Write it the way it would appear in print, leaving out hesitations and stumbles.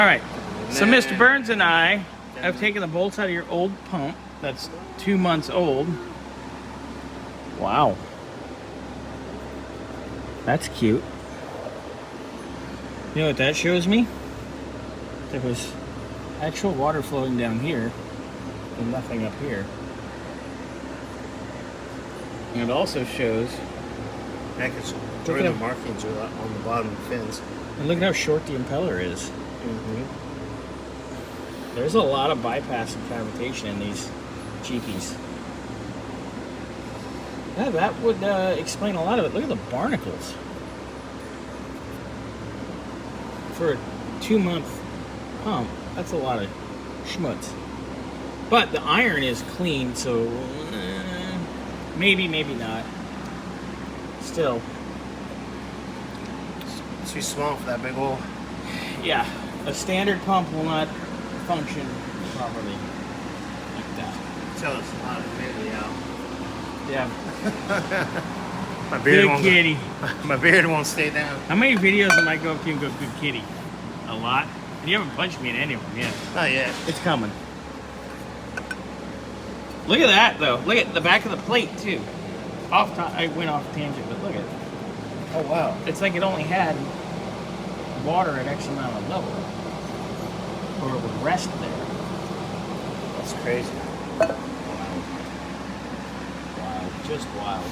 All right, so Mr. Burns and I have taken the bolts out of your old pump that's 2 months old. Wow. That's cute. You know what that shows me? There was actual water flowing down here and nothing up here. And it also shows... Yeah, because where the markings are on the bottom of the fins. And look at how short the impeller is. Mm-hmm. There's a lot of bypass and cavitation in these cheapies. Yeah, that would explain a lot of it. Look at the barnacles. For a 2-month pump, that's a lot of schmutz. But the iron is clean, so maybe, maybe not. Still. It's too small for that big hole. Yeah, a standard pump will not function properly like that. Tell us a lot of humidity out. Yeah. My beard Good kitty. My beard won't stay down. How many videos am I go up to and go, good kitty? A lot? And you haven't punched me in any of them yet. Not yet. It's coming. Look at that, though. Look at the back of the plate, too. I went off tangent, but look at it. Oh, wow. It's like it only had water at X amount of level. Or it would rest there. That's crazy. Wild. Wild. Just wild.